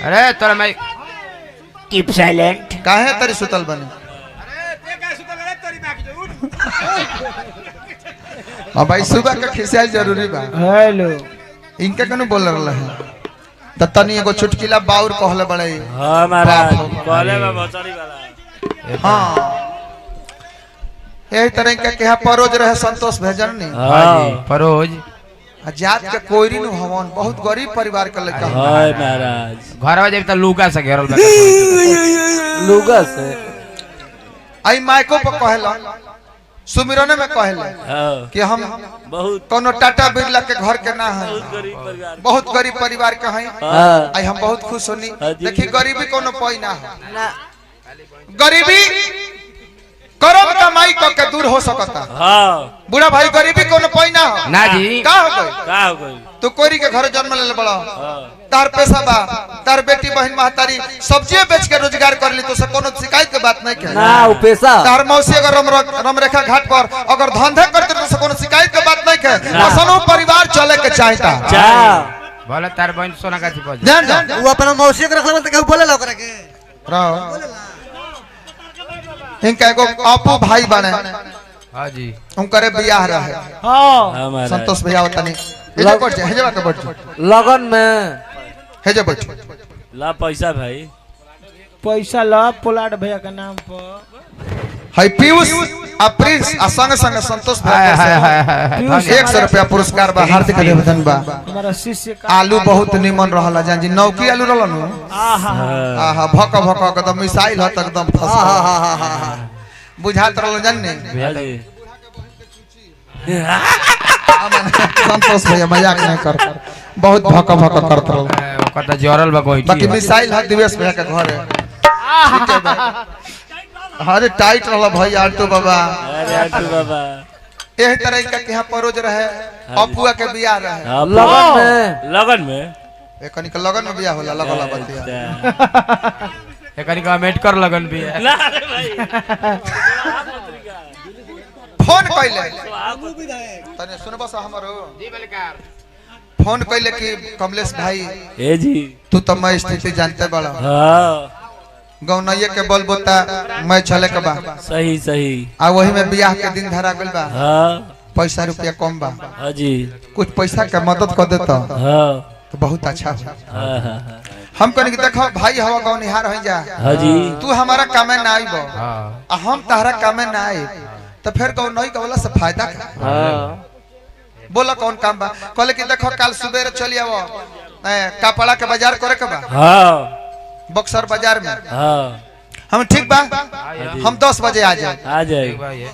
अरे तोरा मैं कीप साइलेंट काहे तरी सुतल बने अब भाई सुबह का खिसियाल जरूरी बा। हेलो इनके कनु बोल रहा है त तनी एगो चुटकिला बाउर कहले बड़े। हां महाराज कहले बा भोसड़ी वाला। हां यही तरह के कहा परोज रहे संतोष भेजन नहीं। हां जी परोज जात के कोईरी नु हवन बहुत गरीब परिवार के लड़का। हां महाराज घर में जब त लुगा से घेरल बा लुगा से आई माइको पर कहला सुमिरने में कहला कि हम बहुत कोनो टाटा बिरला के घर के ना है गरीब परिवार बहुत गरीब परिवार के हैं। आई हम बहुत खुश होनी देखी गरीबी कोनो पई ना हो गरीबी करम कमाई क के दूर हो सकता। हां बूढ़ा भाई गरीबी कोनो पई ना हो ना जी का हो गई तू कोरी के घर जन्म ले बड़ा तार पैसा बा तार बेटी बहन महतारी सब्जी बेच के रोजगार कर ली तो से कोनो शिकायत के बात नहीं है ना वो पैसा तार मौसी अगर रमरेखा घाट पर अगर धंधा करते तो से कोनो शिकायत के बात नहीं है असनो परिवार चले के चाहता बोले तार बहन सोना गाछी पर जान वो अपना मौसी के रखला त के बोले ला ओकरा के रहो इनका एगो अपू भाई बने। हां जी उनकरे बियाह रहे। हां संतोष भैया तनी हेजे बैठ जा हेजे के बैठ जा लगन में हेजे बैठ ला पैसा भाई पैसा ला पोलाड भैया के नाम पर हाय पीयूष आ प्रिंस आ संग संग संतोष हाय भैया हाय हाय हाय 100 रुपया पुरस्कार बा हार्दिक अभिनंदन बा। हमारा शिष्य का आलू बहुत निमन रहला जान जी 9 की आलू रहलन आहा आहा भक भक एकदम मिसाइल हत एकदम फस बुझात रहल जान ने भैया जी संतोष भैया मजाक नहीं कर बहुत भक भक करत रहल ओकर त जरल बा कोई बाकी मिसाइल हत दिवेश भैया के घर है। अरे टाइट रहला भाई आल्टो बाबा अरे आटू बाबा एही तरह का के परोज रहे अपुआ के बियाह रहे लगन में एकनी के लगन में बियाह होला लगला बतिया एकनी का अम्बेडकर लगन भी है ना रे भाई फोन कइले तने सुनबो सा हमरो जी बलकार फोन कइले कि कमलेश भाई ए जी तू तो मैं स्थिति जानते बड़ा हां गौनैये के बोल बोता मैं चले के बा सही सही आ वही में बियाह के दिन धरा गइल बा हां पैसा रुपया कम बा हां जी कुछ पैसा के मदद कर देता हां तो बहुत अच्छा हो। हां हम कहनी कि देखो भाई हवा गौनिहार हो जा हां जी तू हमारा कामे ना आइबो हां आ हम तहरा कामे ना आइ तो फिर गौनई के वाला से फायदा का हां बोला कौन काम बा कहले कि देखो कल सुबह चली आवो कपड़ा के बाजार करे के बा हां बक्सर बाजार में हां हम ठीक बा हम 10 बजे आ जाए आ जाए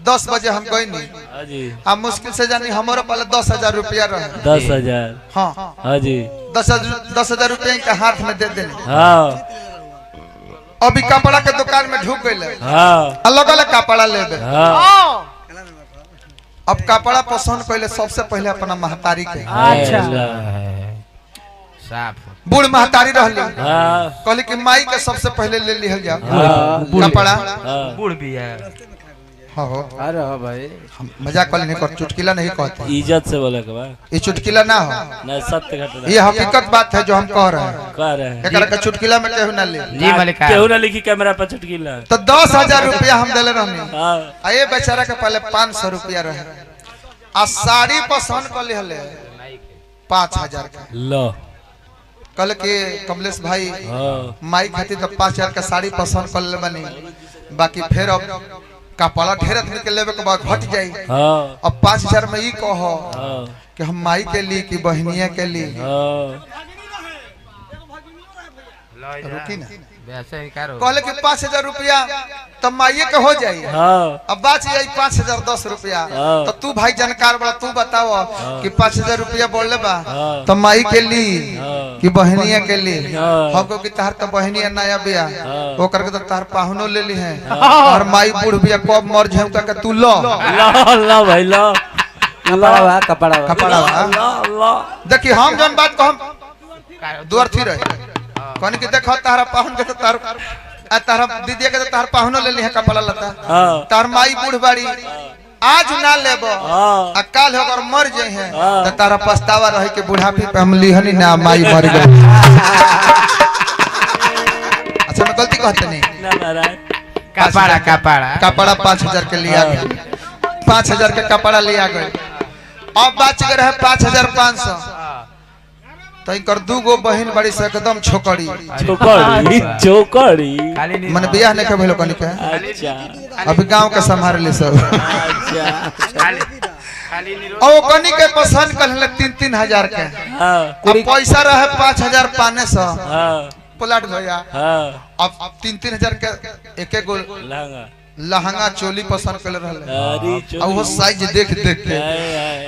10 बजे हम गई नहीं हां जी हम मुश्किल से जानी हमारे पहले 10,000 रुपया रहे 10,000 हाँ हां जी 10,000 रुपया के हाथ में दे देने हां अभी कपड़ा के दुकान में ढुक गए हां अलग अलग कपड़ा ले दे हां अब कपड़ा पसंद कैले सबसे पहले अपना महतारी के अच्छा साफ बूढ़ महतारी रहली हां कहली कि माई के सबसे पहले ले लिहल जा हाँ। कपड़ा बूढ़ भी है हाँ हो अरे हां भाई हम मजाक वाली नहीं कर चुटकिला नहीं कहते इज्जत से बोले के बा ये चुटकिला ना हो ना सत्य घटना ये हकीकत बात है जो हम कह रहे हैं कह रहे हैं एकरा के चुटकिला में केहू ना ले जी मलिकार केहू ना लिखी कैमरा पर चुटकिला तो 10,000 रुपया हम देले रहनी हां आ ये बेचारा के पहले 500 रुपया रहे आ साड़ी पसंद कर लिहले 5,000 का लो कल के कमलेश भाई हां माई खातिर तो 5,000 का साड़ी पसंद कर ले बनी बाकी फिर अब कपड़ा ढेर आदमी के लेवे के बाद घट जाई हां अब 5,000 में ई कहो हां कि हम माई के लिए कि बहनिया के लिए हां रुकी ना वैसे ही करो कहले कि 5,000 रुपया तो माइये के हो जाई हां अब बात जाई 5,000 10 रुपया हाँ। तो तू भाई जानकार बड़ा तू बताओ कि 5,000 रुपया बोल बा हाँ। तो माई के लिए हाँ। कि बहनिया के लिए हाँ। हमको कि तार तो बहनिया नया बिया हाँ। वो करके तो तार पाहुनो ले ली है और माई बूढ़ बिया कब मर जाऊ का तू लो ला ला भाई ला कपड़ा कपड़ा कपड़ा ला देखी हम जन बात को हम दुआर थी रहे कहनी कि देखो तारा पाहुन के तो तारा दीदी के तो तार पाहुनो ले ली है कपड़ा लता हां तार माई बूढ़ बाड़ी आज ना लेबो हाँ। आ काल अगर मर जाए हैं हाँ। तो तारा पछतावा रहे के बुढ़ापे पे हम लिहनी ना माई मर गई। अच्छा मैं गलती कहते नहीं। ना महाराज कपाड़ा कपाड़ा कपड़ा 5000 के लिया गया, 5000 के कपड़ा लिया गया, अब बच गए रहे 5500। तो इनकर दूगो बहन बड़ी से एकदम छोकड़ी चौकड़ी चौकड़ी खाली नहीं मन बियाह नहीं के भेलो कनी के अच्छा अभी गांव के संभाल ले सब। अच्छा खाली नहीं और कनी के पसंद कर ले 3-3000 के, हाँ अब पैसा रहे 5500 हाँ प्लाट भैया। हाँ अब 3-3000 के एक एक गो लहंगा लहंगा चोली पसंद कर रहले, अरे और वो साइज देख देख के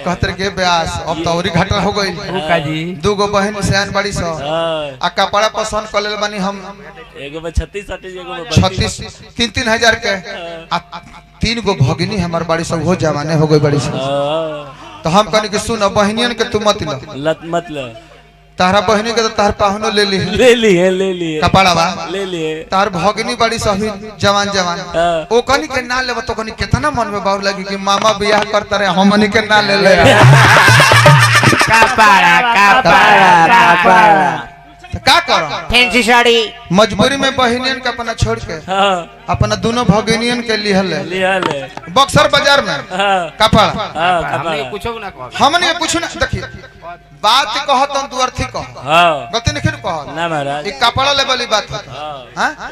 कहते के ब्यास अब तो औरी घाटा हो गई। भूखा जी दूगो बहन सयान बड़ी सो हाँ आ कपड़ा पसंद कर ले बानी हम एगो में 36 एगो में 32 36 3-3000 के, आ 3 गो भगिनी हमार बड़ी सब हो जमाने हो गई बड़ी सब। हाँ तो हम कहनी कि सुन बहनियन के तू मत लो, लत मतलब तारा बहनी के तो तार पाहुनो ले ली ले लिए कपड़ा बा, ले लिए तार भगिनी बड़ी सभी जवान जवान हाँ। ओ कनी के ना लेब तो कनी कितना मन में बाबू लगी कि मामा बियाह करता रहे हमनी के ना ले ले। कपाड़ा कपाड़ा कपाड़ा तो का करो फैंसी साड़ी मजबूरी में बहनियन के अपना छोड़ के हाँ अपना दोनों भगिनियन के लिए लिया ले बक्सर बाजार में हाँ कपड़ा हाँ हमने कपड़ा कुछ ना कहो हमने कुछ ना देखिए बात कहत हम दुअर्थी कह हाँ गलती नहीं कह ना महाराज कपड़ा लेवल बात होता हाँ हाँ